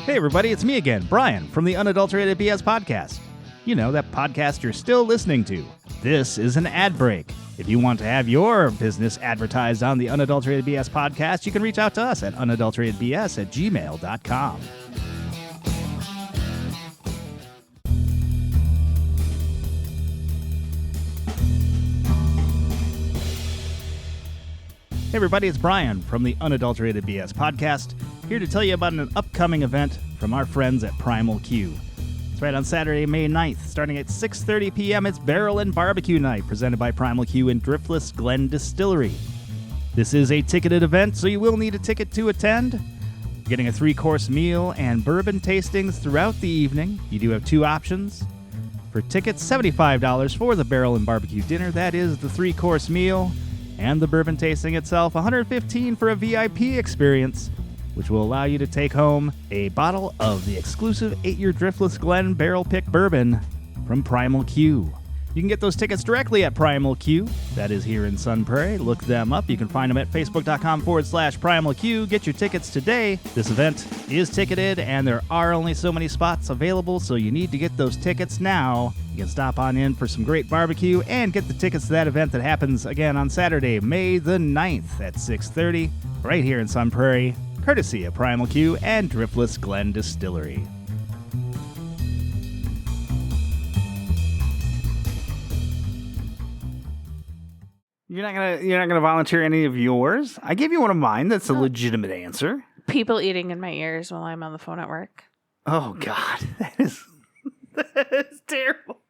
Hey everybody, it's me again, Brian, from the Unadulterated BS Podcast. You know, that podcast you're still listening to. This is an ad break. If you want to have your business advertised on the Unadulterated BS Podcast, you can reach out to us at unadulteratedbs@gmail.com. Hey everybody, it's Brian from the Unadulterated BS Podcast, here to tell you about an upcoming event from our friends at Primal Q. It's right on Saturday, May 9th, starting at 6:30 p.m. It's Barrel and Barbecue Night, presented by Primal Q in Driftless Glen Distillery. This is a ticketed event, so you will need a ticket to attend. You're getting a 3-course meal and bourbon tastings throughout the evening. You do have 2 options. For tickets, $75 for the Barrel and Barbecue dinner. That is the 3-course meal. And the bourbon tasting itself, $115 for a VIP experience, which will allow you to take home a bottle of the exclusive 8-year Driftless Glen Barrel Pick Bourbon from Primal Q. You can get those tickets directly at Primal Q. That is here in Sun Prairie. Look them up. You can find them at facebook.com/Primal Q. Get your tickets today. This event is ticketed, and there are only so many spots available, so you need to get those tickets now. You can stop on in for some great barbecue and get the tickets to that event that happens again on Saturday, May the 9th at 6:30, right here in Sun Prairie, courtesy of Primal Q and Driftless Glen Distillery. You're not gonna volunteer any of yours? I gave you one of mine. That's a legitimate answer. People eating in my ears while I'm on the phone at work. Oh God, that is terrible.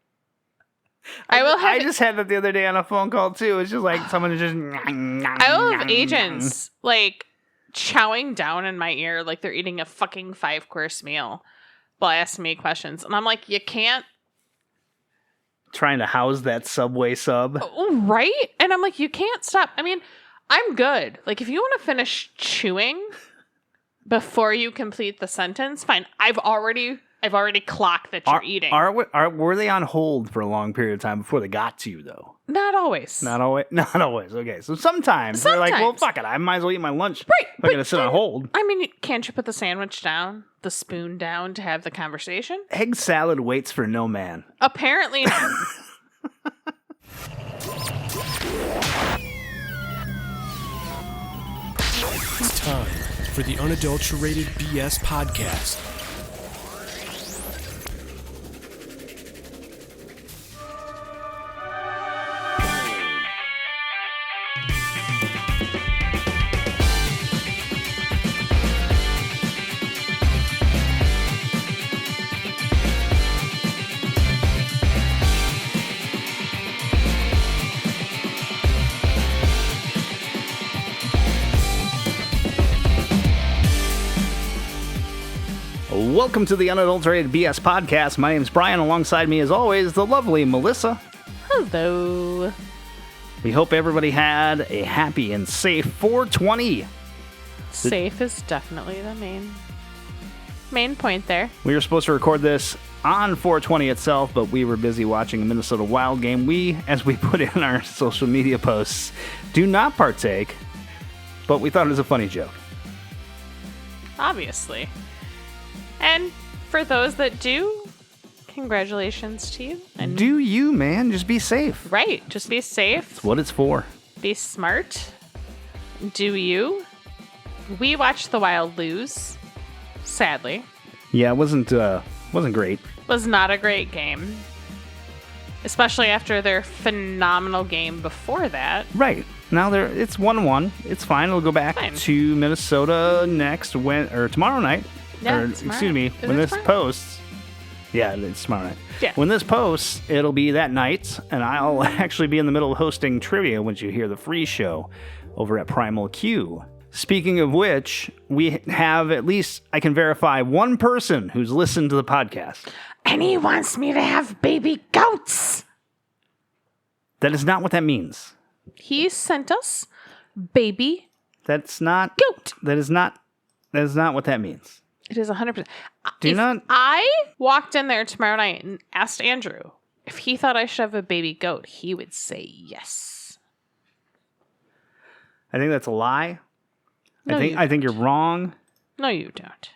I just had that the other day on a phone call too. It's just like someone is just. I will have agents like chowing down in my ear like they're eating a fucking 5-course meal while asking me questions, and I'm like, you can't. Trying to house that Subway sub. Right? And I'm like, you can't stop. I mean, I'm good. Like, if you want to finish chewing before you complete the sentence, fine. I've already clocked that you're eating. Were they on hold for a long period of time before they got to you, though? Not always. Not always. Okay, so sometimes they're like, well, fuck it. I might as well eat my lunch. Right. I'm going to sit on hold. I mean, can't you put the sandwich down, the spoon down to have the conversation? Egg salad waits for no man. Apparently not. It's time for the Unadulterated BS Podcast. Welcome to the Unadulterated BS Podcast. My name's Brian. Alongside me, as always, the lovely Melissa. Hello. We hope everybody had a happy and safe 420. Safe is definitely the main point there. We were supposed to record this on 420 itself, but we were busy watching a Minnesota Wild game. We, as we put in our social media posts, do not partake, but we thought it was a funny joke. Obviously. And for those that do, congratulations to you. And do you, man. Just be safe. Right. Just be safe. That's what it's for. Be smart. Do you? We watched the Wild lose, sadly. Yeah, it wasn't great. Was not a great game. Especially after their phenomenal game before that. Right. Now it's 1-1. It's fine. It'll go back to Minnesota tomorrow night. Yeah, Excuse me, when this posts. Yeah, it's tomorrow night. Yeah. When this posts, it'll be that night, and I'll actually be in the middle of hosting trivia once you hear the free show over at Primal Q. Speaking of which, we have at least, I can verify, one person who's listened to the podcast. And he wants me to have baby goats. That is not what that means. He sent us baby That's not goat. That is not what that means. It is 100%. If I walked in there tomorrow night and asked Andrew if he thought I should have a baby goat, he would say yes. I think that's a lie. No, I think you're wrong. No, you don't.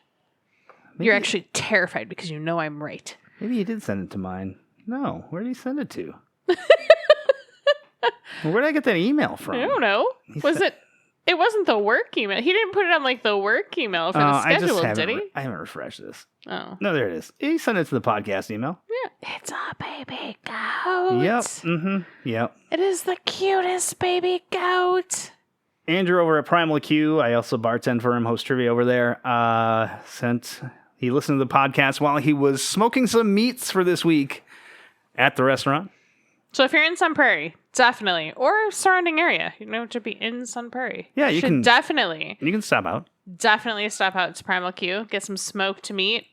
You're actually terrified because you know I'm right. Maybe he did send it to mine. No, where did he send it to? Where did I get that email from? I don't know. It wasn't the work email. He didn't put it on like the work email for the schedule, did he? I haven't refreshed this. Oh. No, there it is. He sent it to the podcast email. Yeah. It's a baby goat. Yep. Mm-hmm. Yep. It is the cutest baby goat. Andrew over at Primal Q, I also bartend for him, host trivia over there, he listened to the podcast while he was smoking some meats for this week at the restaurant. So if you're in Sun Prairie, definitely, or surrounding area, to be in Sun Prairie. Yeah, you can definitely. You can stop out. Definitely stop out to Primal Q, get some smoked meat.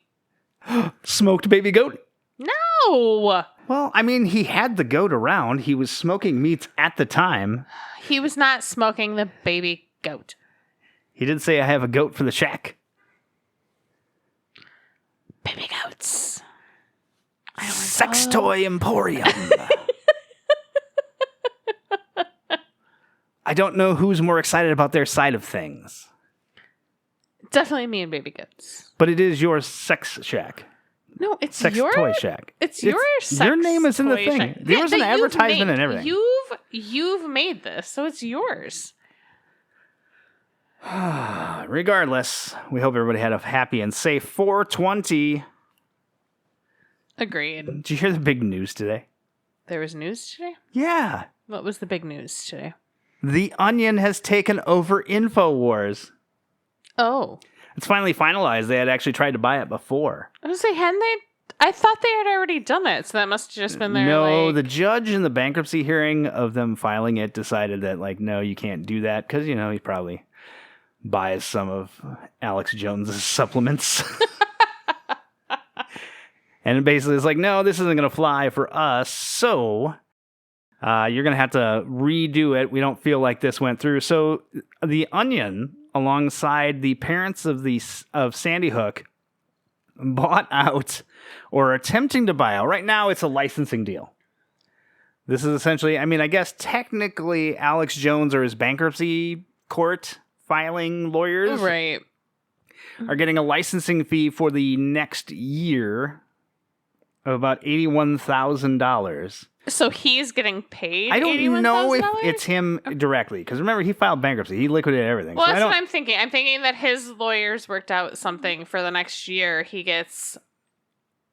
Smoked baby goat? No! Well, I mean, he had the goat around. He was smoking meats at the time. He was not smoking the baby goat. He did say, I have a goat for the shack. Baby goats. Sex toy emporium. I don't know who's more excited about their side of things. Definitely me and baby goats. But it is your sex shack. No, it's sex your toy shack. It's your sex your name is in the toy thing. shack. There was an advertisement and everything. You've made this, so it's yours. Regardless, we hope everybody had a happy and safe 420. Agreed. Did you hear the big news today? There was news today? Yeah. What was the big news today? The Onion has taken over InfoWars. Oh. It's finally finalized. They had actually tried to buy it before. I was saying, hadn't they? I thought they had already done that, so that must have just been their, No, the judge in the bankruptcy hearing of them filing it decided that, no, you can't do that, because, he probably buys some of Alex Jones's supplements. And basically it's no, this isn't going to fly for us, so you're going to have to redo it. We don't feel like this went through. So the Onion, alongside the parents of Sandy Hook, bought out or attempting to buy out. Right now, it's a licensing deal. This is essentially, I guess technically Alex Jones or his bankruptcy court filing lawyers are getting a licensing fee for the next year of about $81,000. So he's getting paid. I don't know if it's him directly, because remember, he filed bankruptcy. He liquidated everything. Well, that's what I'm thinking. I'm thinking that his lawyers worked out something for the next year. He gets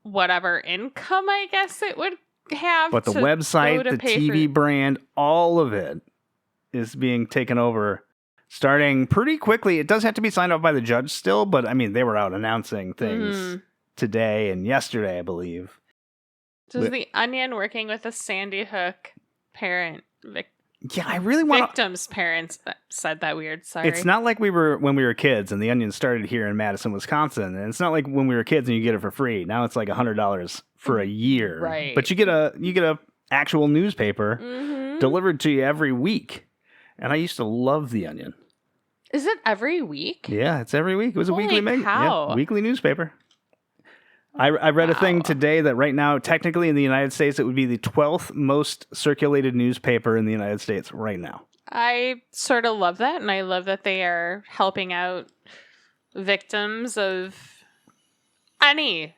whatever income, I guess it would have. But the website, the TV brand, all of it is being taken over starting pretty quickly. It does have to be signed off by the judge still, but they were out announcing things today and yesterday, I believe. So is the Onion working with a Sandy Hook parent? Yeah, I really want victims' parents said that weird. Sorry. It's not like when we were kids and the Onion started here in Madison, Wisconsin. And it's not like when we were kids and you get it for free. Now it's like $100 for a year. Right. But you get a actual newspaper delivered to you every week. And I used to love the Onion. Is it every week? Yeah, it's every week. It was a weekly weekly newspaper. I read a thing today that right now, technically in the United States, it would be the 12th most circulated newspaper in the United States right now. I sort of love that, and I love that they are helping out victims of any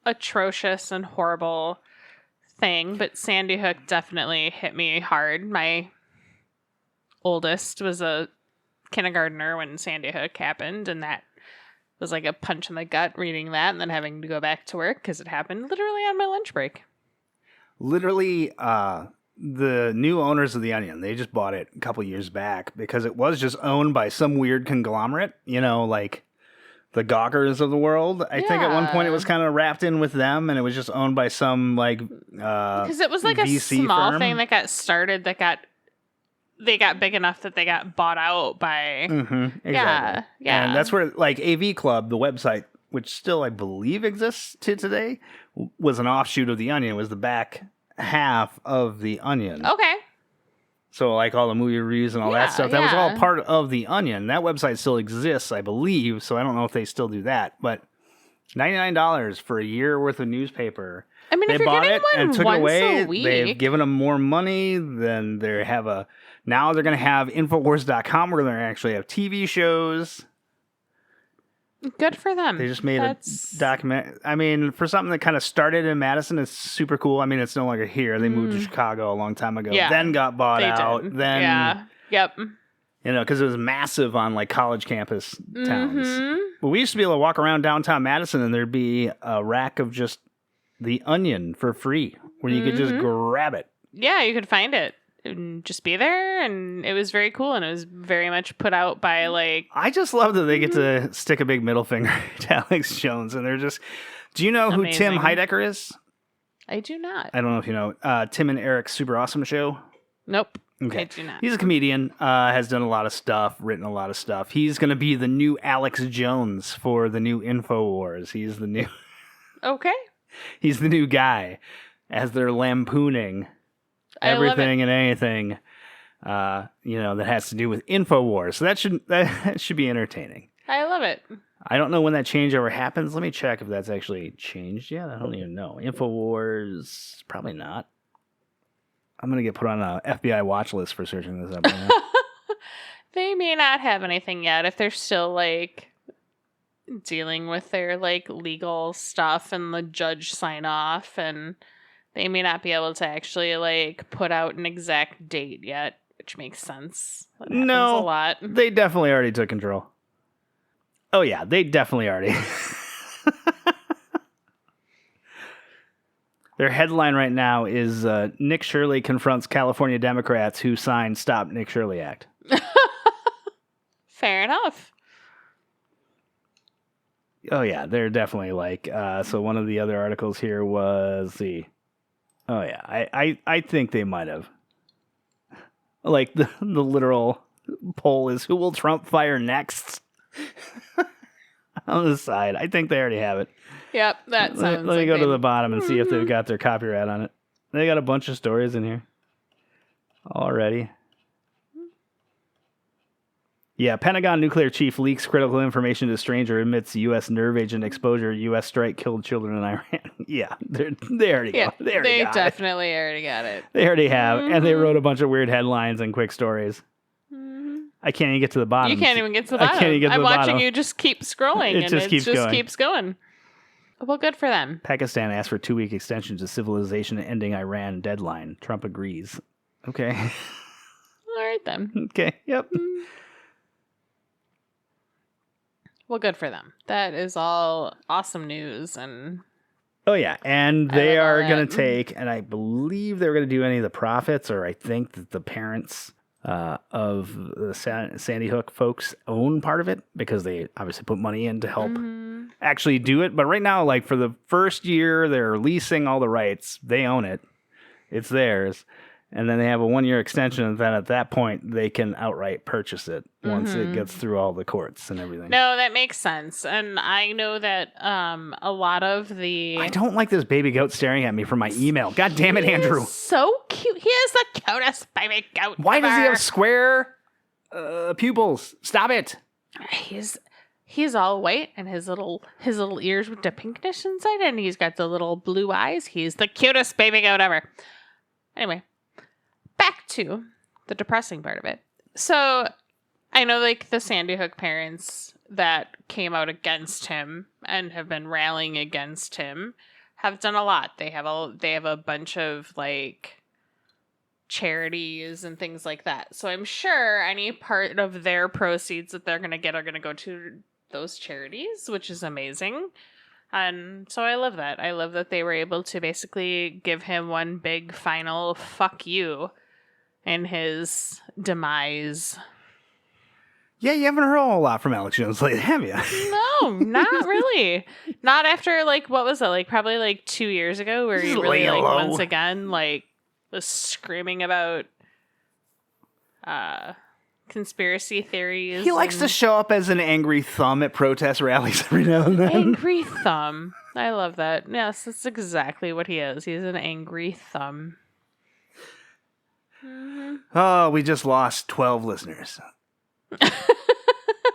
atrocious and horrible thing, but Sandy Hook definitely hit me hard. My oldest was a kindergartner when Sandy Hook happened, and that was like a punch in the gut reading that and then having to go back to work because it happened literally on my lunch break. Literally, the new owners of the Onion, they just bought it a couple years back because it was just owned by some weird conglomerate, like the Gawkers of the world. I think at one point it was kind of wrapped in with them, and it was just owned by some because it was like VC a small firm. Thing that got started they got big enough that they got bought out by... Exactly. Yeah. And that's where, AV Club, the website, which still, I believe, exists to today, was an offshoot of The Onion. It was the back half of The Onion. Okay. So, all the movie reviews and all that stuff, that was all part of The Onion. That website still exists, I believe, so I don't know if they still do that. But $99 for a year worth of newspaper. They if you're bought it and took it once away. a week. They've given them more money. Then they have now they're going to have Infowars.com where they're going to actually have TV shows. Good for them. They just made a document. I mean, for something that kind of started in Madison, it's super cool. I mean, it's no longer here. They moved to Chicago a long time ago. Yeah, then got bought out. did. Then, yeah. Yep. You know, because it was massive on like college campus towns. Mm-hmm. But we used to be able to walk around downtown Madison and there'd be a rack of just the Onion for free where you could just grab it. Yeah, you could find it and just be there. And it was very cool. And it was very much put out by like... I just love that they get to stick a big middle finger to Alex Jones. And they're just... Do you know who Tim Heidecker is? I do not. I don't know if you know. Tim and Eric's Super Awesome Show. Nope. Okay. I do not. He's a comedian, has done a lot of stuff, written a lot of stuff. He's going to be the new Alex Jones for the new InfoWars. He's the new... Okay. He's the new guy as they're lampooning everything and anything, that has to do with InfoWars. So that should be entertaining. I love it. I don't know when that changeover happens. Let me check if that's actually changed yet. I don't even know. InfoWars, probably not. I'm going to get put on a FBI watch list for searching this up right now. They may not have anything yet if they're still, like, dealing with their, like, legal stuff and the judge sign off, and they may not be able to actually, like, put out an exact date yet, which makes sense. That happens a lot. They definitely already took control. Oh, yeah, they definitely already... Their headline right now is Nick Shirley confronts California Democrats who signed Stop Nick Shirley Act. Fair enough. Oh, yeah, they're definitely like... so one of the other articles here was Oh, yeah, I think they might have. Like, the literal poll is, who will Trump fire next? On the side. I think they already have it. Yep, that sounds Let me go to the bottom and see if they've got their copyright on it. They got a bunch of stories in here already. Yeah, Pentagon nuclear chief leaks critical information to stranger, admits U.S. nerve agent exposure. U.S. strike killed children in Iran. Yeah, they already got it. They definitely already got it. They already have, and they wrote a bunch of weird headlines and quick stories. I can't even get to the bottom. You can't even get to the bottom. I can't even get to the bottom. I'm watching you just keep scrolling, It just keeps going. Well, good for them. Pakistan asked for 2-week extension to civilization ending Iran deadline. Trump agrees. Okay. All right, then. Okay, yep. Well, good for them. That is all awesome news. And oh, yeah. And they are going to take, and I believe they're going to do any of the profits, or I think that the parents of the Sandy Hook folks own part of it because they obviously put money in to help actually do it. But right now, like for the first year, they're leasing all the rights. They own it. It's theirs. And then they have a 1-year extension. And then at that point, they can outright purchase it once it gets through all the courts and everything. No, that makes sense. And I know that a lot of the... I don't like this baby goat staring at me from my email. God damn it, Andrew. So cute. He is the cutest baby goat Why ever. does he have square pupils? Stop it. He's all white, and his little ears with the pinkness inside, and he's got the little blue eyes. He's the cutest baby goat ever. Anyway, back to the depressing part of it. So I know, like, the Sandy Hook parents that came out against him and have been rallying against him have done a lot. They have a bunch of, like, charities and things like that. So I'm sure any part of their proceeds that they're going to get are going to go to those charities, which is amazing. And so I love that. I love that they were able to basically give him one big final fuck you in his demise. Yeah, you haven't heard a whole lot from Alex Jones lately, have you? No, not really. Not after, like, what was it? Like, probably, like, 2 years ago where he really, like, once again, like, was screaming about conspiracy theories. He likes to show up as an angry thumb at protest rallies every now and then. Angry thumb. I love that. Yes, that's exactly what he is. He's an angry thumb. Oh, we just lost 12 listeners.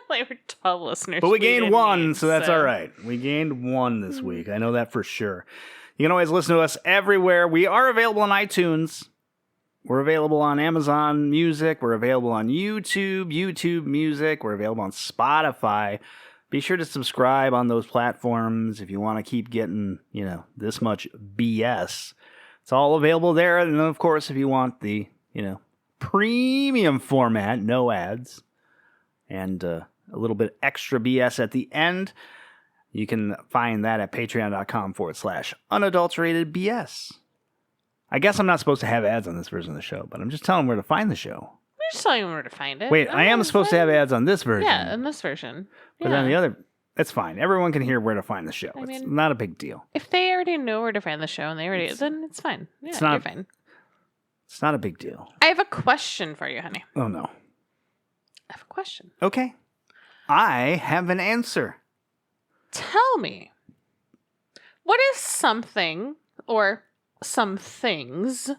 Like, we're 12 listeners. But we gained one, so that's all right. We gained one this week. I know that for sure. You can always listen to us everywhere. We are available on iTunes. We're available on Amazon Music. We're available on YouTube Music. We're available on Spotify. Be sure to subscribe on those platforms if you want to keep getting, this much BS. It's all available there. And then, of course, if you want the, premium format, no ads, and a little bit extra BS at the end, you can find that at patreon.com/unadulterated BS. I guess I'm not supposed to have ads on this version of the show, but I'm just telling them where to find the show. We're just telling them where to find it. Wait, I am supposed to have ads on this version. Yeah, in this version. But then the other, it's fine. Everyone can hear where to find the show. It's not a big deal. If they already know where to find the show and then it's fine. Yeah, you're fine. It's not a big deal. I have a question for you, honey. Oh, no. I have a question. Okay. I have an answer. Tell me, what is something or some things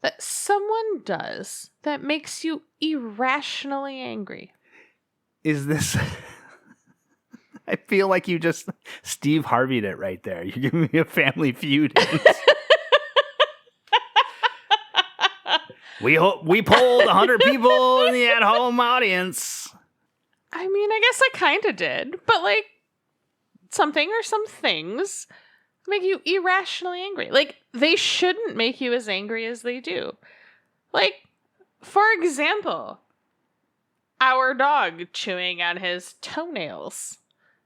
that someone does that makes you irrationally angry? Is this... I feel like you just Steve Harvey'd it right there. You're giving me a Family Feud. We polled 100 people in the at-home audience. I mean, I guess I kind of did. But, like, something or some things make you irrationally angry. Like, they shouldn't make you as angry as they do. Like, for example, our dog chewing on his toenails.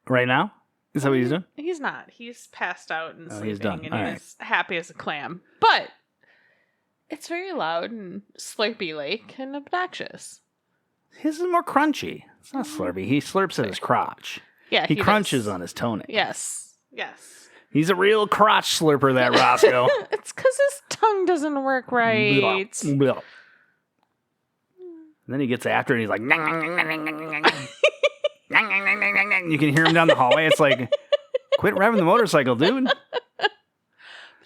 Right now? Is that what he's doing? He's not. He's passed out and sleeping, he's done. and he's happy as a clam. But it's very loud and slurpy-like and obnoxious. His is more crunchy. It's not slurpy. He slurps at his crotch. Yeah, he crunches on his toenail. Yes. He's a real crotch slurper, that Roscoe. It's because his tongue doesn't work right. Blah, blah. And then he gets after it and he's like... You can hear him down the hallway. It's like, quit revving the motorcycle, dude.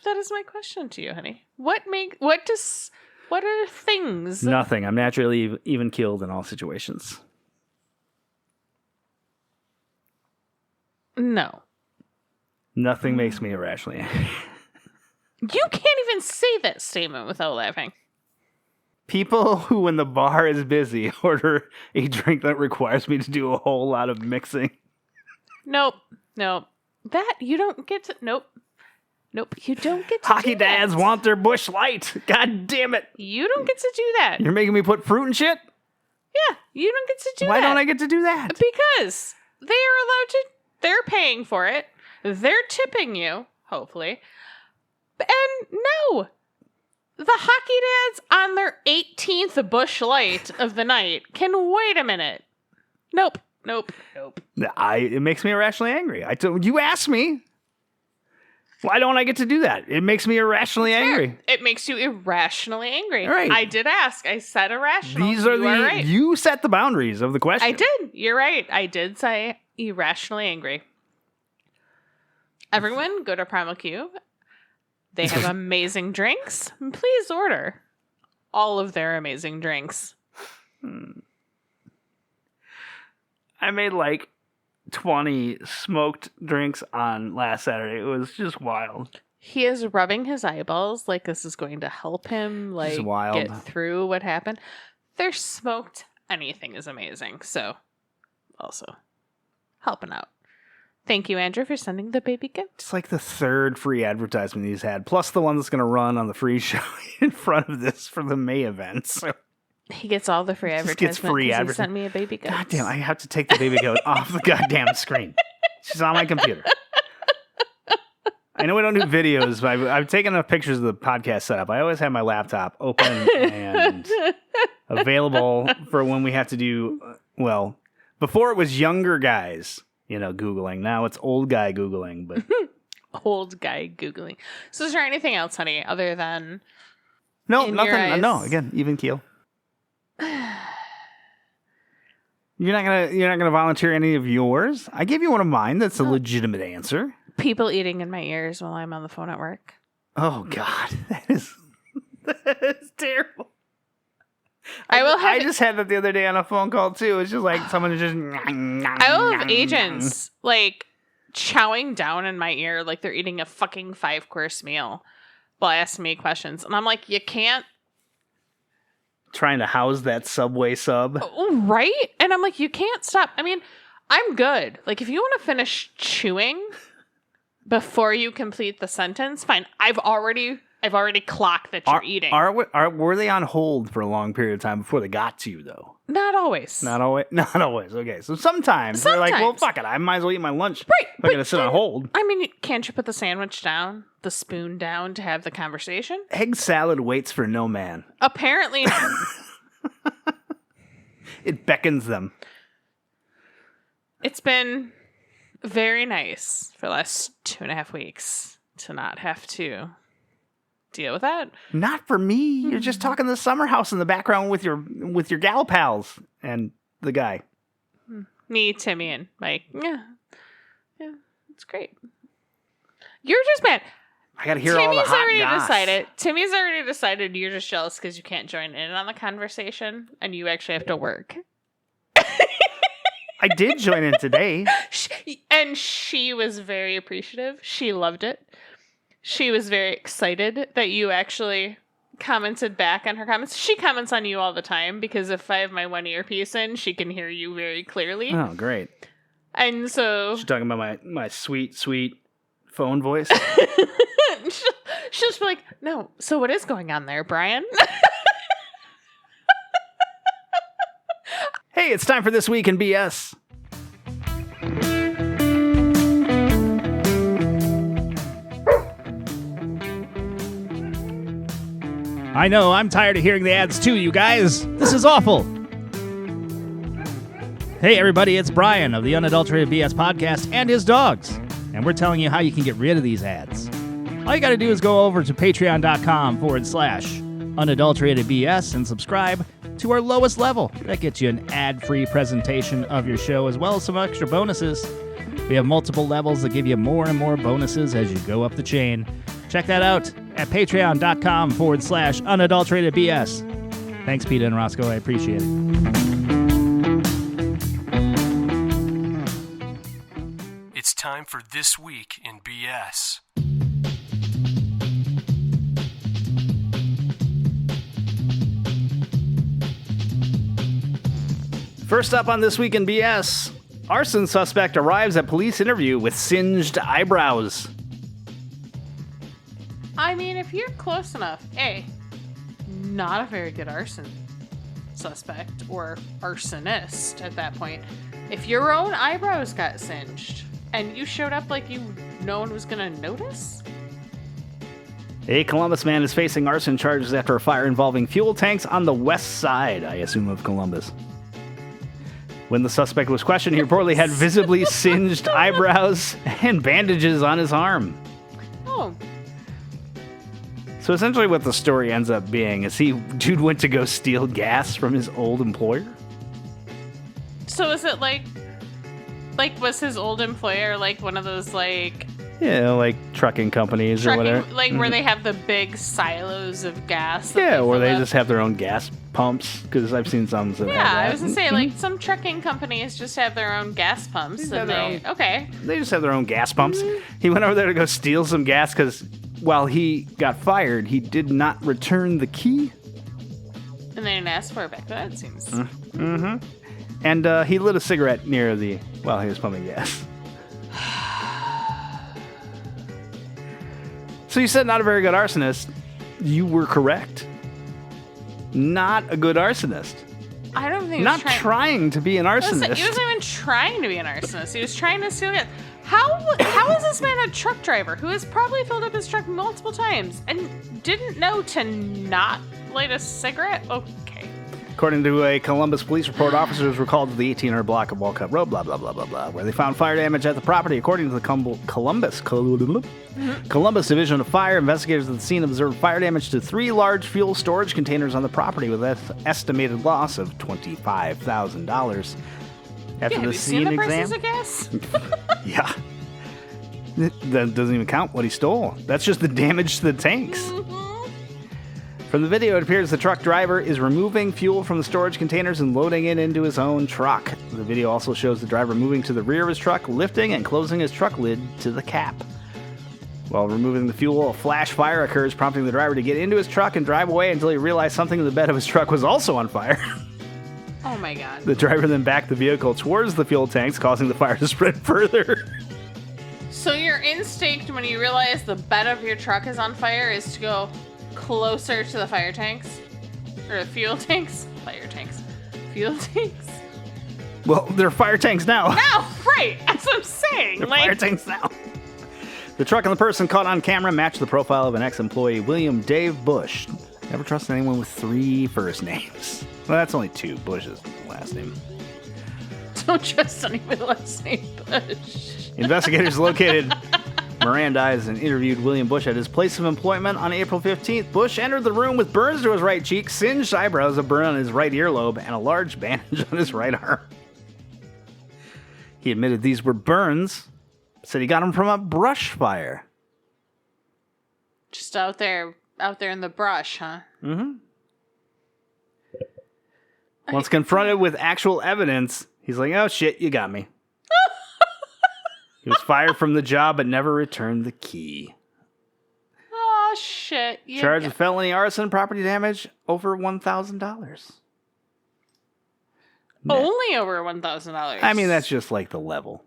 That is my question to you, honey. What are things? Nothing. I'm naturally even keeled in all situations. No. Nothing makes me irrationally angry. You can't even say that statement without laughing. People who, when the bar is busy, order a drink that requires me to do a whole lot of mixing. Nope. That, you don't get to... Nope, you don't get to Hockey do that. dads want their Busch Light. God damn it. You don't get to do that. You're making me put fruit and shit? Yeah, you don't get to do that. Why don't I get to do that? Because they are allowed to... They're paying for it. They're tipping you, hopefully. And no... The hockey dads on their 18th Busch Light of the night can wait a minute. Nope. It makes me irrationally angry. You asked me. Why don't I get to do that? It makes me irrationally angry. It makes you irrationally angry. All right. I did ask. I said irrational. These are right. You set the boundaries of the question. I did. You're right. I did say irrationally angry. Everyone, go to Primal Q. They have amazing drinks. Please order all of their amazing drinks. I made like 20 smoked drinks on last Saturday. It was just wild. He is rubbing his eyeballs like this is going to help him get through what happened. They're smoked. Anything is amazing. So, also, helping out. Thank you, Andrew, for sending the baby gift. It's like the third free advertisement he's had, plus the one that's going to run on the free show in front of this for the May event. So he gets all the free advertisement because he sent me a baby gift. God damn, I have to take the baby goat off the goddamn screen. She's on my computer. I know we don't do videos, but I've taken enough pictures of the podcast setup. I always have my laptop open and available for when we have to do, before it was younger guys. Googling. Now it's old guy Googling, but... Old guy Googling. So is there anything else, honey, other than... No, nothing. No, again, even keel. You're not gonna volunteer any of yours? I gave you one of mine. That's a legitimate answer. People eating in my ears while I'm on the phone at work. Oh, God. That is terrible. I just had that the other day on a phone call too. It's just like someone just. I will have agents like chowing down in my ear like they're eating a fucking 5-course meal while asking me questions, and I'm like, you can't. Trying to house that Subway sub, right? And I'm like, you can't stop. I mean, I'm good. Like, if you want to finish chewing before you complete the sentence, fine. I've already clocked that you're eating. Were they on hold for a long period of time before they got to you, though? Not always. Not always. Okay, so sometimes they're like, well, fuck it. I might as well eat my lunch. Right. I'm going to sit on hold. I mean, can't you put the sandwich down, the spoon down to have the conversation? Egg salad waits for no man. Apparently not. It beckons them. It's been very nice for the last 2.5 weeks to not have to deal with that. Not for me. You're just talking to the summer house in the background with your gal pals and the guy. Me, Timmy, and Mike. Yeah, it's great. You're just mad. I gotta hear all the hot goss. Timmy's already decided you're just jealous because you can't join in on the conversation and you actually have to work. I did join in today. And she was very appreciative. She loved it. She was very excited that you actually commented back on her comments. She comments on you all the time because if I have my one earpiece in, she can hear you very clearly. Oh, great. And so... She's talking about my sweet, sweet phone voice. She'll just be like, no, so what is going on there, Brian? Hey, it's time for This Week in BS. I know, I'm tired of hearing the ads too, you guys. This is awful. Hey, everybody, it's Brian of the Unadulterated BS Podcast and his dogs. And we're telling you how you can get rid of these ads. All you got to do is go over to patreon.com/unadulteratedbs and subscribe to our lowest level. That gets you an ad-free presentation of your show as well as some extra bonuses. We have multiple levels that give you more and more bonuses as you go up the chain. Check that out at patreon.com/unadulteratedbs. Thanks, Peter and Roscoe. I appreciate it. It's time for This Week in BS. First up on This Week in BS, arson suspect arrives at police interview with singed eyebrows. I mean, if you're close enough, not a very good arson suspect or arsonist at that point. If your own eyebrows got singed and you showed up like no one was going to notice? A Columbus man is facing arson charges after a fire involving fuel tanks on the west side, I assume, of Columbus. When the suspect was questioned, he reportedly had visibly singed eyebrows and bandages on his arm. Oh. So essentially what the story ends up being is dude went to go steal gas from his old employer? So is it like was his old employer like one of those like... Yeah, like trucking companies or whatever. Like where they have the big silos of gas. Yeah, or they just have their own gas pumps, because I've seen some that have that. I was going to say, like, some trucking companies just have their own gas pumps. They just have their own gas pumps. He went over there to go steal some gas because while he got fired, he did not return the key. And they didn't ask for it back then, it seems. Mm-hmm. And he lit a cigarette while he was pumping gas. So you said not a very good arsonist. You were correct. Not a good arsonist. I don't think he was trying to be an arsonist. Listen, he wasn't even trying to be an arsonist. He was trying to steal gas. How is this man a truck driver who has probably filled up his truck multiple times and didn't know to not light a cigarette? Okay. According to a Columbus police report, officers were called to the 1800 block of Walcott Road, blah, blah, blah, blah, blah, where they found fire damage at the property. According to the Columbus Division of Fire, investigators at the scene observed fire damage to 3 large fuel storage containers on the property with an estimated loss of $25,000. After the scene exam... prices of gas? Yeah. That doesn't even count what he stole. That's just the damage to the tanks. From the video, it appears the truck driver is removing fuel from the storage containers and loading it into his own truck. The video also shows the driver moving to the rear of his truck, lifting and closing his truck lid to the cap. While removing the fuel, a flash fire occurs, prompting the driver to get into his truck and drive away until he realized something in the bed of his truck was also on fire. Oh my god. The driver then backed the vehicle towards the fuel tanks, causing the fire to spread further. So your instinct when you realize the bed of your truck is on fire is to go closer to the fire tanks? Or the fuel tanks? Fire tanks. Fuel tanks? Well, they're fire tanks now. No, right. That's what I'm saying. They're fire tanks now. The truck and the person caught on camera matched the profile of an ex-employee, William Dave Bush. Never trust anyone with 3 first names. Well, that's only 2. Bush is the last name. Don't trust anyone with the last name Bush. Investigators located Mirandized and interviewed William Bush at his place of employment on April 15th. Bush entered the room with burns to his right cheek, singed eyebrows, a burn on his right earlobe, and a large bandage on his right arm. He admitted these were burns, said he got them from a brush fire. Just out there in the brush, huh? Mm-hmm. Once confronted with actual evidence, he's like, oh shit, you got me. He was fired from the job but never returned the key. Oh shit. Charged with felony arson, property damage, over $1,000. Only over $1,000. I mean, that's just like the level.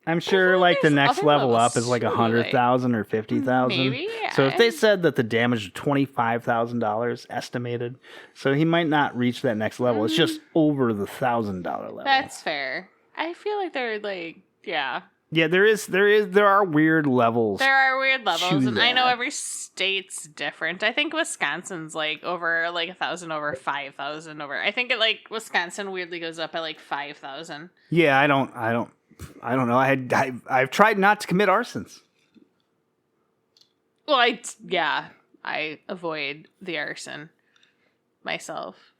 I'm sure like the next other level levels up is like too, 100,000 or 50,000. Maybe, yeah. So if they said that the damage is $25,000 estimated, so he might not reach that next level. It's just over the $1,000 level. That's fair. I feel like they're like, yeah. Yeah, there are weird levels. There are weird levels, to and I know that. every state's different. I think Wisconsin's like over like 1,000 over 5,000 over. I think it like Wisconsin weirdly goes up at like 5,000. Yeah, I don't know. I've tried not to commit arsons. Well, I avoid the arson myself.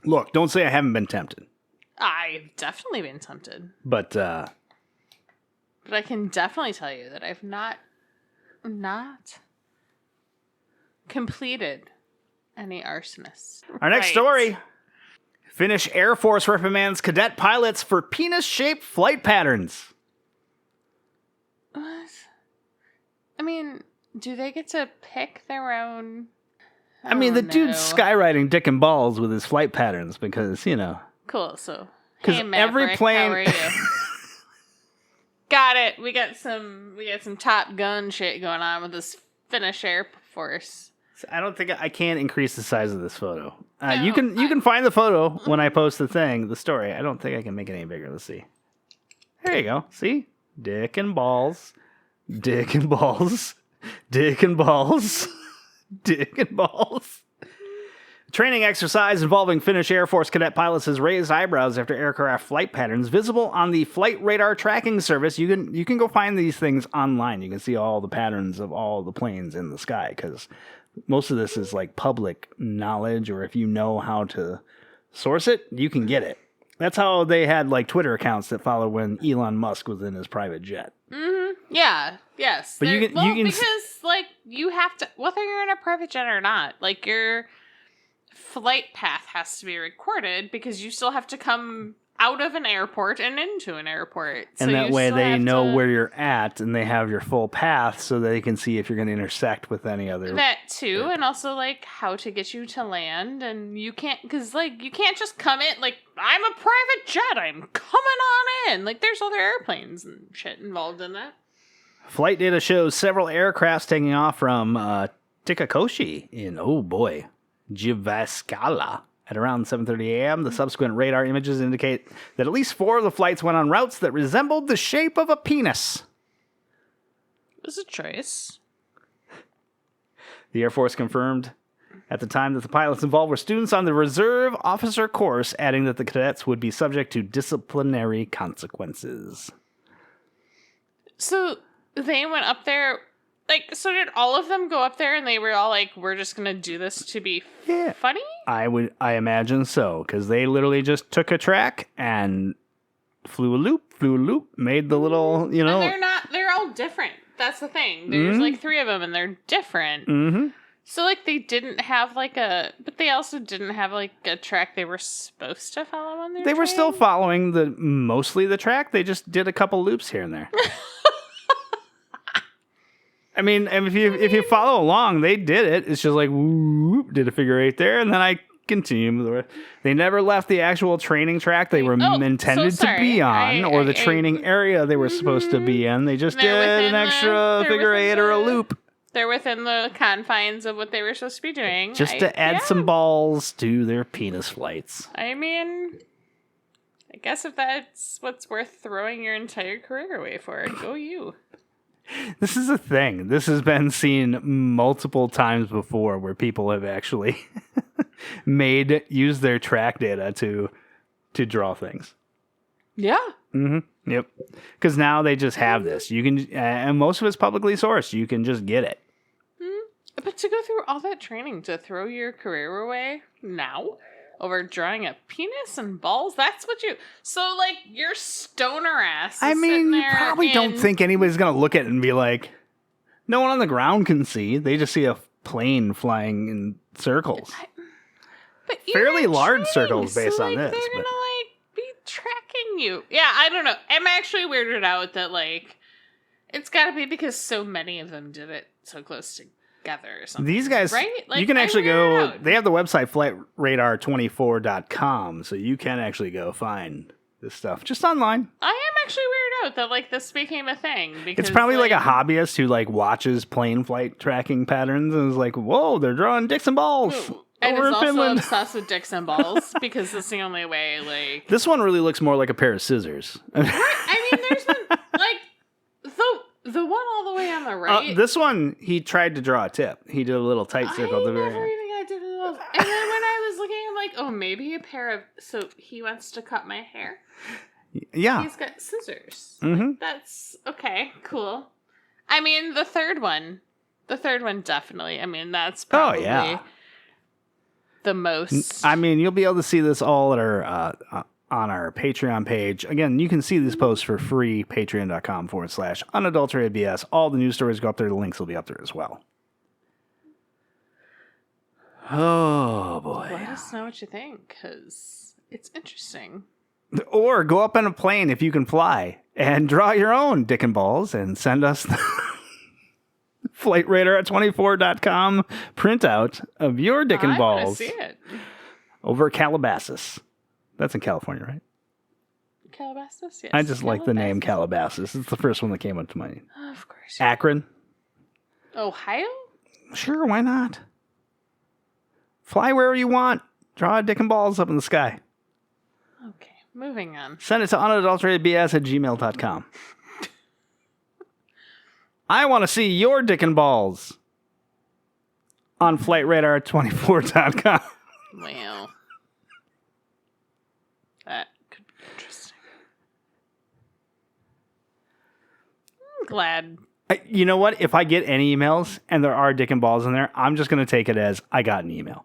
Look, don't say I haven't been tempted. I've definitely been tempted. But I can definitely tell you that I've not completed any arsonists. our next story. Finnish Air Force reprimands cadet pilots for penis-shaped flight patterns. What? I mean, do they get to pick their own? I mean, the dude's skywriting dick and balls with his flight patterns because, you know. Cool. So, 'Cause hey, every Maverick, plane- how are you? Got it. We got some Top Gun shit going on with this Finnish Air Force. I don't think I can increase the size of this photo. No, you can find the photo when I post the story. I don't think I can make it any bigger. Let's see. There you go. See? Dick and balls. Dick and balls. Dick and balls. Dick and balls. Training exercise involving Finnish Air Force cadet pilots has raised eyebrows after aircraft flight patterns visible on the flight radar tracking service. You can go find these things online. You can see all the patterns of all the planes in the sky because most of this is like public knowledge, or if you know how to source it, you can get it. That's how they had like Twitter accounts that followed when Elon Musk was in his private jet. Mm-hmm. Yeah. Yes. But you can because like you have to, whether you're in a private jet or not, like your flight path has to be recorded because you still have to come out of an airport and into an airport. And that way they know where you're at and they have your full path so they can see if you're going to intersect with any other. That too, and also like how to get you to land, and you can't, because like you can't just come in like I'm a private jet, I'm coming on in. Like there's other airplanes and shit involved in that. Flight data shows several aircrafts taking off from Tikakoshi in Jyväskylä at around 7:30 a.m. The subsequent radar images indicate that at least 4 of the flights went on routes that resembled the shape of a penis. It was a choice. The Air Force confirmed at the time that the pilots involved were students on the reserve officer course, adding that the cadets would be subject to disciplinary consequences. So they went up there, like, so did all of them go up there and they were all like, we're just going to do this to be funny? I imagine so, because they literally just took a track and flew a loop, made the little, you know. And they're all different. That's the thing. There's like 3 of them and they're different. Mm-hmm. So like they didn't have like but they also didn't have like a track they were supposed to follow on their They were still following mostly the track. They just did a couple loops here and there. I mean, if you follow along, they did it. It's just like, whoop, did a figure 8 there, and then I continue. They never left the actual training track they were intended to be on, or the training area they were supposed to be in. They just did an extra figure eight or a loop. They're within the confines of what they were supposed to be doing. Just to add some balls to their penis flights. I mean, I guess if that's what's worth throwing your entire career away for, go you. This is a thing. This has been seen multiple times before where people have actually used their track data to draw things. Yeah. Mm-hmm. Yep. Because now they just have this. You can, and most of it's publicly sourced. You can just get it. But to go through all that training to throw your career away now over drawing a penis and balls, that's what you... So, like, your stoner ass is sitting there you probably don't think anybody's going to look at it and be like, no one on the ground can see. They just see a plane flying in circles. But fairly large circles based on this. They're going to, like, be tracking you. Yeah, I don't know. I'm actually weirded out that, like, it's got to be because so many of them did it so close together or something. These guys, right? Like, you can actually go, they have the website flightradar24.com, so you can actually go find this stuff just online. I am actually weirded out that, like, this became a thing. Because, it's probably like a hobbyist who, like, watches plane flight tracking patterns and is like, whoa, they're drawing dicks and balls. And is also Finland. obsessed with dicks and balls because it's the only way, like... This one really looks more like a pair of scissors. I mean, there's been, like, the one all the way on the right. This one, he tried to draw a tip. He did a little tight circle at the very end. I did it all. And then when I was looking, I'm like, oh, maybe a pair of... So he wants to cut my hair? Yeah. He's got scissors. Mm-hmm. Like, that's... Okay, cool. I mean, the third one definitely. I mean, that's probably the most... I mean, you'll be able to see this all at our... on our Patreon page. Again, you can see these posts for free, patreon.com/unadulteratedbs. All the news stories go up there. The links will be up there as well. Oh, boy. Let us know what you think, because it's interesting. Or go up in a plane if you can fly and draw your own dick and balls and send us the flightradar24.com printout of your dick and balls. I want to see it. Over at Calabasas. That's in California, right? Calabasas, yes. I just like the name Calabasas. It's the first one that came up to mind. Of course. Akron. Ohio? Sure, why not? Fly wherever you want. Draw dick and balls up in the sky. Okay, moving on. Send it to unadulteratedbs@gmail.com. I want to see your dick and balls on flightradar24.com. Well... That could be interesting. I'm glad. You know what? If I get any emails and there are dick and balls in there, I'm just going to take it as I got an email.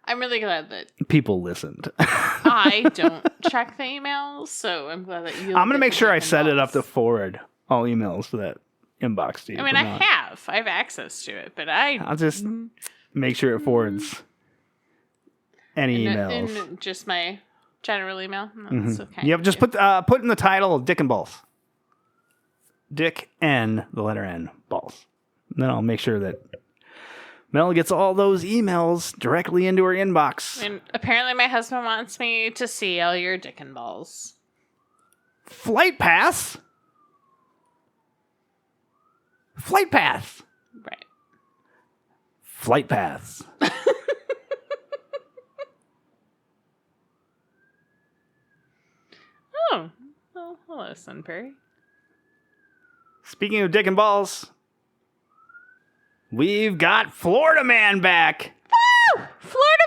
I'm really glad that people listened. I don't check the emails, so I'm glad that you. I'm going to make sure I set it up to forward all emails to that inbox to you. I mean, I have access to it, but I'll just make sure it forwards. Any emails? In just my general email? That's okay. Yep, just put in the title Dick and Balls. Dick and the letter N, balls. And then I'll make sure that Mel gets all those emails directly into her inbox. And apparently my husband wants me to see all your dick and balls. Flight pass? Flight pass. Right. Flight paths. Oh, well, hello, Sunbury. Speaking of dick and balls, we've got Florida Man back. Woo! Florida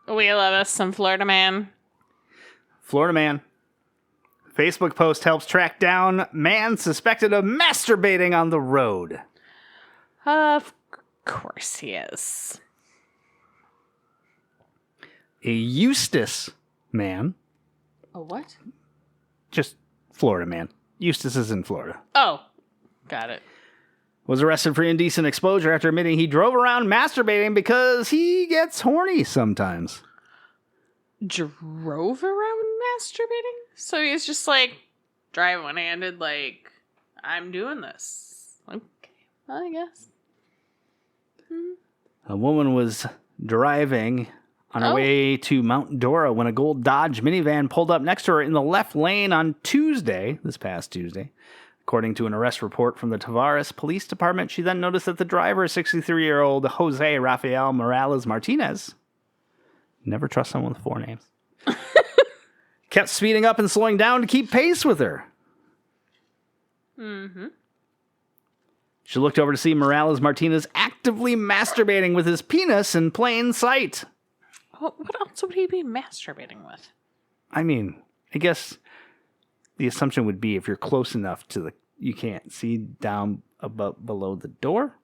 Man! We love us some Florida Man. Florida Man. Facebook post helps track down man suspected of masturbating on the road. Of course he is. A Eustis man. A what? Just Florida man. Eustis is in Florida. Oh, got it. Was arrested for indecent exposure after admitting he drove around masturbating because he gets horny sometimes. Drove around masturbating? So he's just like driving one-handed, like, I'm doing this. Okay, well, I guess. A woman was driving on her way to Mount Dora when a gold Dodge minivan pulled up next to her in the left lane on this past Tuesday. According to an arrest report from the Tavares Police Department, she then noticed that the driver, 63-year-old Jose Rafael Morales Martinez, never trust someone with 4 names, kept speeding up and slowing down to keep pace with her. Mm-hmm. She looked over to see Morales Martinez actively masturbating with his penis in plain sight. What else would he be masturbating with? I mean, I guess the assumption would be if you're close enough to you can't see down below the door.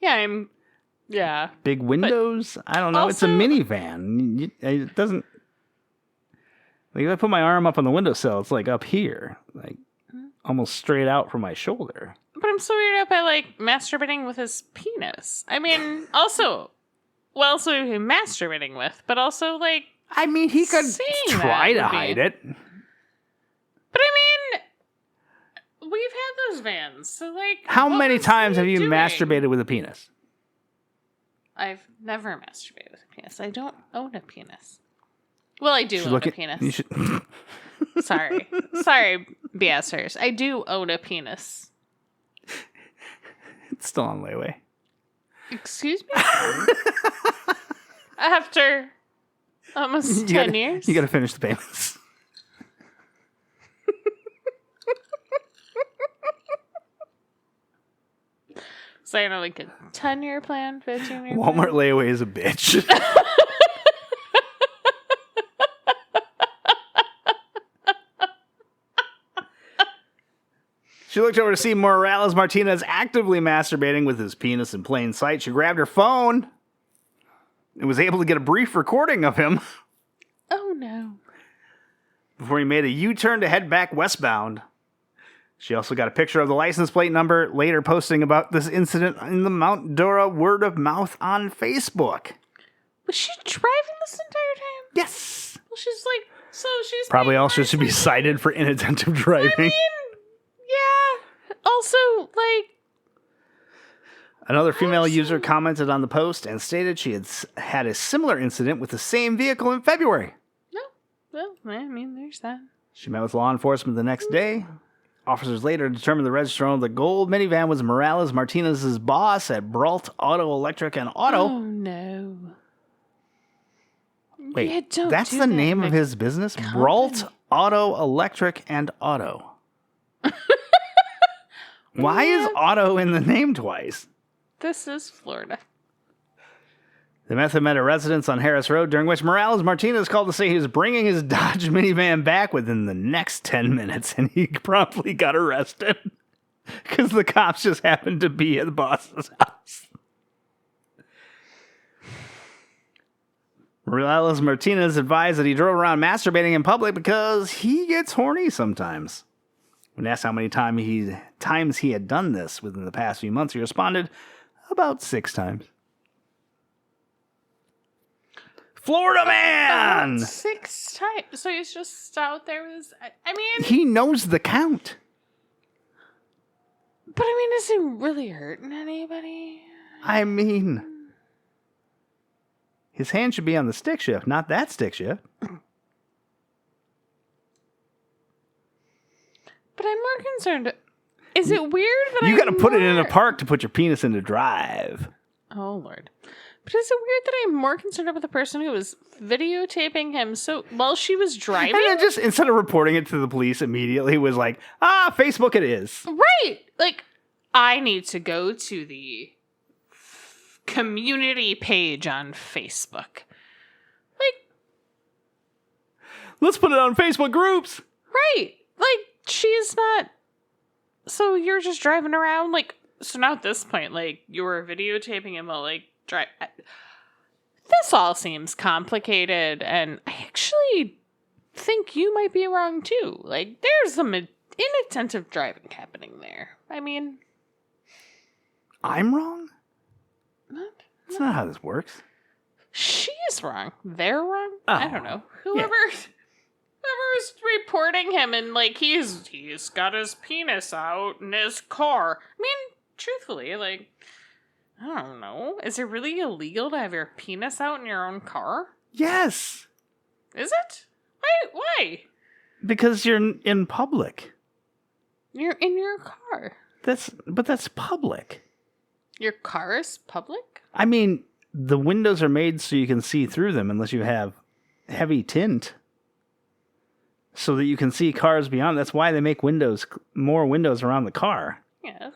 Yeah, Big windows. I don't know. Also, it's a minivan. It doesn't. Like if I put my arm up on the windowsill, it's like up here, like almost straight out from my shoulder. But I'm so weirded out by like masturbating with his penis. I mean, also, what else would he be masturbating with? But also, like, I mean, he could try to hide it. But I mean, we've had those vans, so like, how many times have you doing? masturbated with a penis? I've never masturbated with a penis. I don't own a penis. Well, I do own a penis. You should... Sorry, BSers. I do own a penis. It's still on layaway. Excuse me? After almost 10 years? You gotta finish the payments. So I know, like a 10-year plan, 15-year Walmart layaway is a bitch. She looked over to see Morales Martinez actively masturbating with his penis in plain sight. She grabbed her phone and was able to get a brief recording of him. Oh, no. Before he made a U-turn to head back westbound. She also got a picture of the license plate number, later posting about this incident in the Mount Dora word of mouth on Facebook. Was she driving this entire time? Yes. Well, she's probably also should be cited for inattentive driving. I mean, yeah. Also, like... Another female user commented on the post and stated she had a similar incident with the same vehicle in February. No. Well, I mean, there's that. She met with law enforcement the next day. Officers later determined the registrar of the gold minivan was Morales Martinez's boss at Brault Auto Electric and Auto. Oh, no. Wait, that's the name of his business? Company. Brault Auto Electric and Auto. Why is auto in the name twice? This is Florida. The method met a residence on Harris Road, during which Morales Martinez called to say he was bringing his Dodge minivan back within the next 10 minutes, and he promptly got arrested because the cops just happened to be at the boss's house. Morales Martinez advised that he drove around masturbating in public because he gets horny sometimes. When asked how many times he had done this within the past few months, he responded, about 6 times. Florida man! About 6 times. So he's just out there with his... I mean... He knows the count. But I mean, is he really hurting anybody? I mean... His hand should be on the stick shift, not that stick shift. But I'm more concerned. Is it weird that you got to put it in a park to put your penis into drive? Oh, Lord. But is it weird that I'm more concerned about the person who was videotaping him while she was driving? And then just, instead of reporting it to the police immediately, was like, Facebook it is. Right. Like, I need to go to the community page on Facebook. Like, let's put it on Facebook groups. Right. Like, she's not... So you're just driving around, like... So now at this point, like, you were videotaping him while, like, drive... This all seems complicated, and I actually think you might be wrong, too. Like, there's some inattentive driving happening there. I mean... I'm wrong? That's not how this works. She's wrong. They're wrong? Oh. I don't know. Whoever's reporting him and, like, he's got his penis out in his car. I mean, truthfully, like, I don't know. Is it really illegal to have your penis out in your own car? Yes. Is it? Why? Because you're in public. You're in your car. But that's public. Your car is public? I mean, the windows are made so you can see through them unless you have heavy tint. So that you can see cars beyond. That's why they make more windows around the car. Yeah.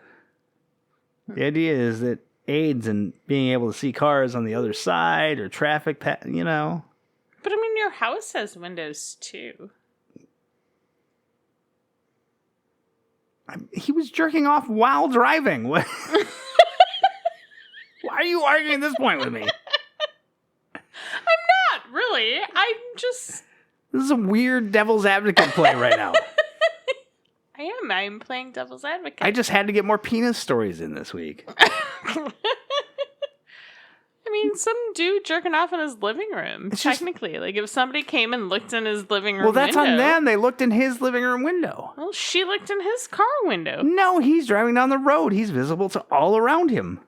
The idea is that aids in being able to see cars on the other side or traffic, But I mean, your house has windows too. He was jerking off while driving. What? Why are you arguing this point with me? I'm not, really. I'm just... This is a weird devil's advocate play right now. I am. I'm playing devil's advocate. I just had to get more penis stories in this week. I mean, some dude jerking off in his living room, technically. Like, if somebody came and looked in his living room window... Well, that's on them. They looked in his living room window. Well, she looked in his car window. No, he's driving down the road. He's visible to all around him.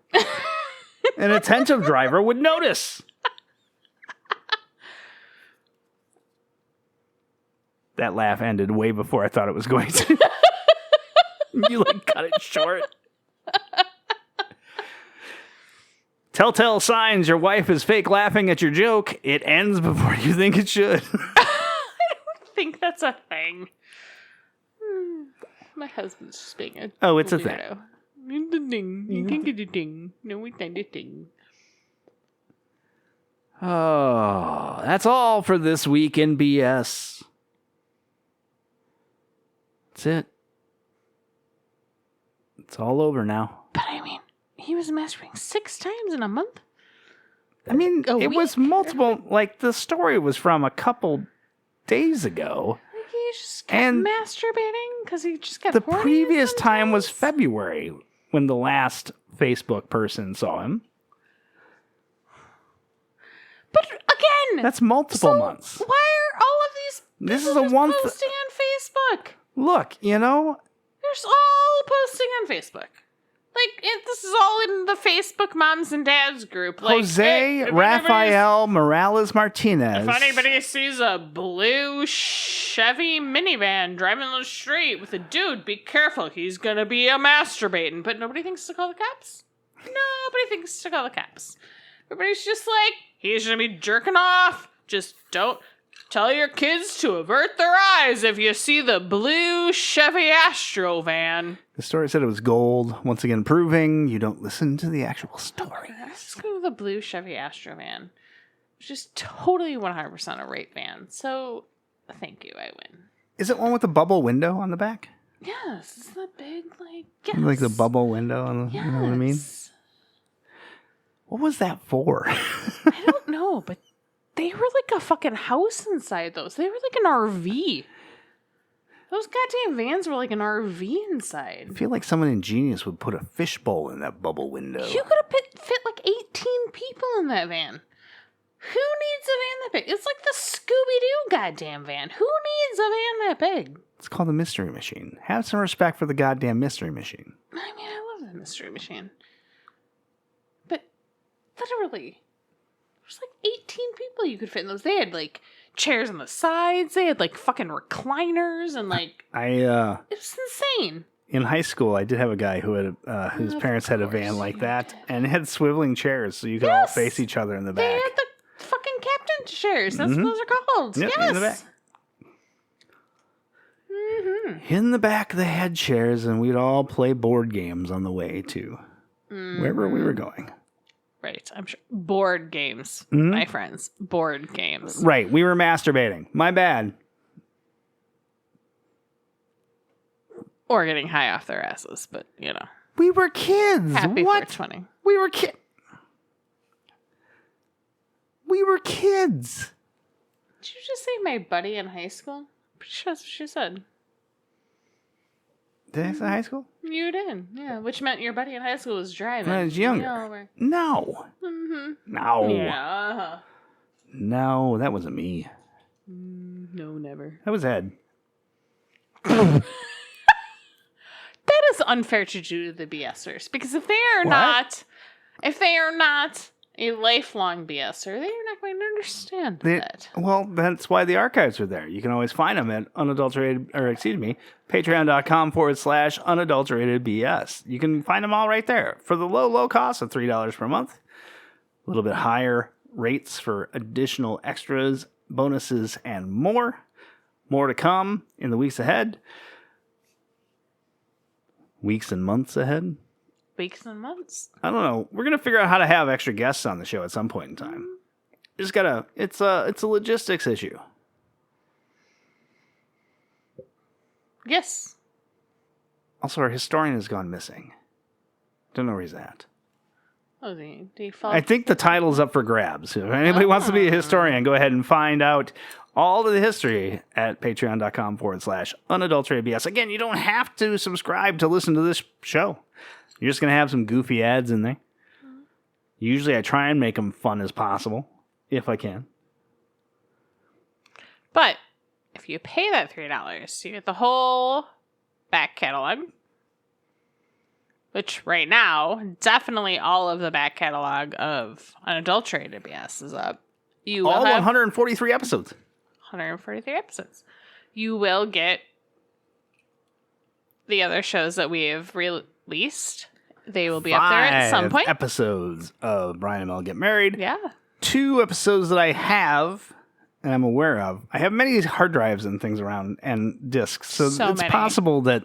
An attentive driver would notice. That laugh ended way before I thought it was going to. You cut it short. Telltale signs your wife is fake laughing at your joke. It ends before you think it should. I don't think that's a thing. My husband's just being a it's weirdo. A thing. You can't get a ding. No, it's not a ding. Oh, that's all for this week in BS. That's it. It's all over now. But I mean, he was masturbating 6 times in a month. I mean, it was multiple. Like, the story was from a couple days ago. Like, he just kept masturbating because he just got the horny previous sometimes? time was February when the last Facebook person saw him. But again, that's multiple months. Why are all of these this people is a one posting on Facebook? Look, they're all posting on Facebook. Like, this is all in the Facebook moms and dads group. Like, Jose Rafael Morales Martinez. If anybody sees a blue Chevy minivan driving on the street with a dude, be careful. He's going to be masturbating. But nobody thinks to call the cops. Nobody thinks to call the cops. Everybody's just like, he's going to be jerking off. Just don't tell your kids to avert their eyes if you see the blue Chevy Astro van. The story said it was gold. Once again, proving you don't listen to the actual story. Let's go with the blue Chevy Astro van. Which is totally 100% a rape van. So, thank you, I win. Is it one with the bubble window on the back? Yes, it's the big, yes. Like the bubble window on the, yes. You know what I mean? What was that for? I don't know, but they were like a fucking house inside those. They were like an RV. Those goddamn vans were like an RV inside. I feel like someone ingenious would put a fishbowl in that bubble window. You could have fit like 18 people in that van. Who needs a van that big? It's like the Scooby-Doo goddamn van. Who needs a van that big? It's called the Mystery Machine. Have some respect for the goddamn Mystery Machine. I mean, I love the Mystery Machine. But literally, there's like 18 people you could fit in those. They had like chairs on the sides. They had like fucking recliners and like... it was insane. In high school, I did have a guy who had whose parents had a van like that, and it had swiveling chairs so you could all face each other in the back. They had the fucking captain chairs. That's what those are called. Yep, yes. in the back. In the back, they had chairs, and we'd all play board games on the way to wherever we were going. Right, I'm sure. Board games, my friends. Board games. Right, we were masturbating. My bad. Or getting high off their asses, but, you know. We were kids. Happy what? 420. We were kids. We were kids. Did you just say my buddy in high school? Pretty sure that's what she said. Did I say high school? You did, yeah. Which meant your buddy in high school was driving. When I was younger. We all were. No. Mm-hmm. No. Yeah. No, that wasn't me. No, never. That was Ed. That is unfair to do to the BSers. Because if they are not... If they are not a lifelong BSer, they are not going to understand that. Well, that's why the archives are there. You can always find them at patreon.com/unadulterated BS. You can find them all right there for the low cost of $3 per month. A little bit higher rates for additional extras, bonuses, and more. More to come in the weeks ahead. Weeks and months ahead. Weeks and months. I don't know. We're gonna figure out how to have extra guests on the show at some point in time. Just gotta. It's a logistics issue. Yes. Also, our historian has gone missing. Don't know where he's at. Oh, the default. I think the title's up for grabs. If anybody wants to be a historian, go ahead and find out all of the history at patreon.com/unadulterated BS. Again, you don't have to subscribe to listen to this show. You're just going to have some goofy ads in there. Usually I try and make them fun as possible, if I can. But if you pay that $3, you get the whole back catalog. Which right now, definitely all of the back catalog of Unadulterated BS is up. You will all have 143 episodes. 143 episodes. You will get the other shows that we have released. They will be up there at some point. 5 episodes of Brian and Mel Get Married. Yeah. 2 episodes that I have and I'm aware of. I have many hard drives and things around and discs. So it's many. possible that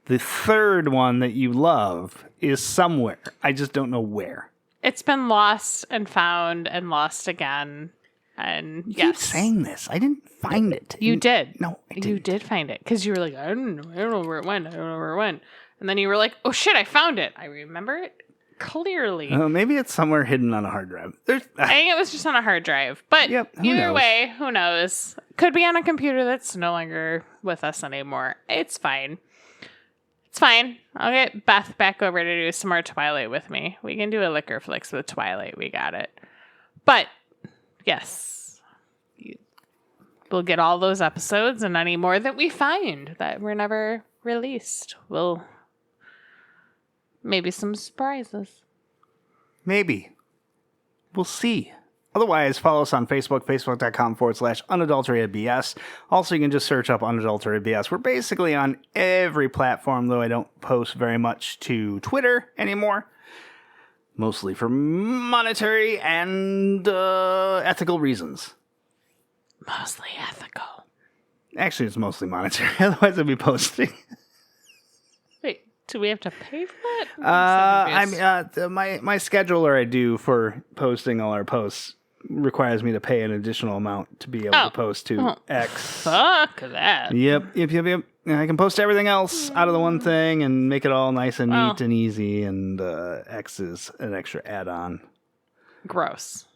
the third one that you love is somewhere. I just don't know where. It's been lost and found and lost again. And you keep saying this. I didn't find it. You did. No, I didn't. You did find it because you were like, I don't know where it went. And then you were like, oh shit, I found it. I remember it clearly. Maybe it's somewhere hidden on a hard drive. I think it was just on a hard drive. But either way, who knows? Could be on a computer that's no longer with us anymore. It's fine. It's fine. I'll get Beth back over to do some more Twilight with me. We can do a liquor flicks with Twilight. We got it. But yes, we'll get all those episodes and any more that we find that were never released. We'll maybe some surprises. Maybe. We'll see. Otherwise, follow us on Facebook, facebook.com/unadulteratedbs. Also, you can just search up Unadulterated BS. We're basically on every platform, though I don't post very much to Twitter anymore. Mostly for monetary and ethical reasons. Mostly ethical. Actually, it's mostly monetary. Otherwise, I'd be posting. Wait, do we have to pay for that? My scheduler I do for posting all our posts requires me to pay an additional amount to be able to post to X. Fuck that. Yep. I can post everything else out of the one thing and make it all nice and neat and easy, and X is an extra add-on. Gross.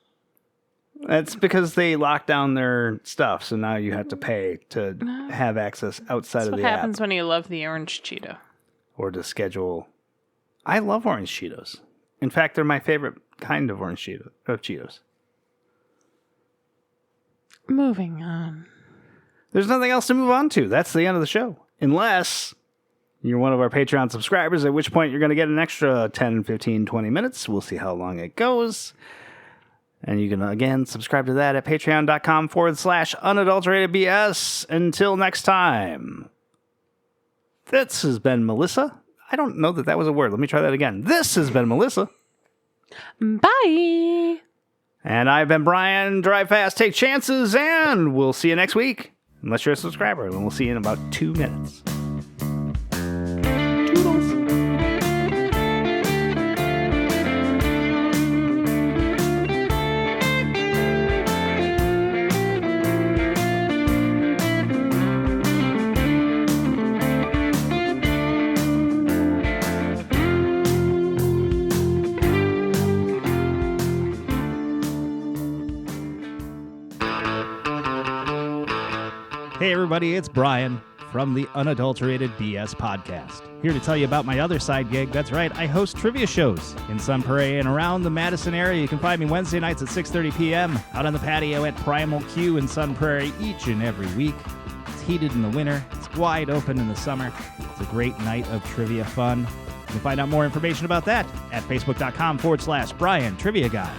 That's because they lock down their stuff, so now you have to pay to have access outside of the app. That's what happens when you love the orange Cheeto. Or to schedule. I love orange Cheetos. In fact, they're my favorite kind of orange Cheetos. Moving on. There's nothing else to move on to. That's the end of the show. Unless you're one of our Patreon subscribers, at which point you're going to get an extra 10, 15, 20 minutes. We'll see how long it goes. And you can, again, subscribe to that at patreon.com/unadulteratedbs. Until next time. This has been Melissa. I don't know that was a word. Let me try that again. This has been Melissa. Bye. And I've been Brian. Drive fast, take chances, and we'll see you next week. Unless you're a subscriber, then we'll see you in about 2 minutes. Toodles. Hey everybody, it's Brian from the Unadulterated BS Podcast. Here to tell you about my other side gig. That's right, I host trivia shows in Sun Prairie and around the Madison area. You can find me Wednesday nights at 6:30 p.m. out on the patio at Primal Q in Sun Prairie each and every week. It's heated in the winter. It's wide open in the summer. It's a great night of trivia fun. You can find out more information about that at facebook.com/Brian Trivia Guy.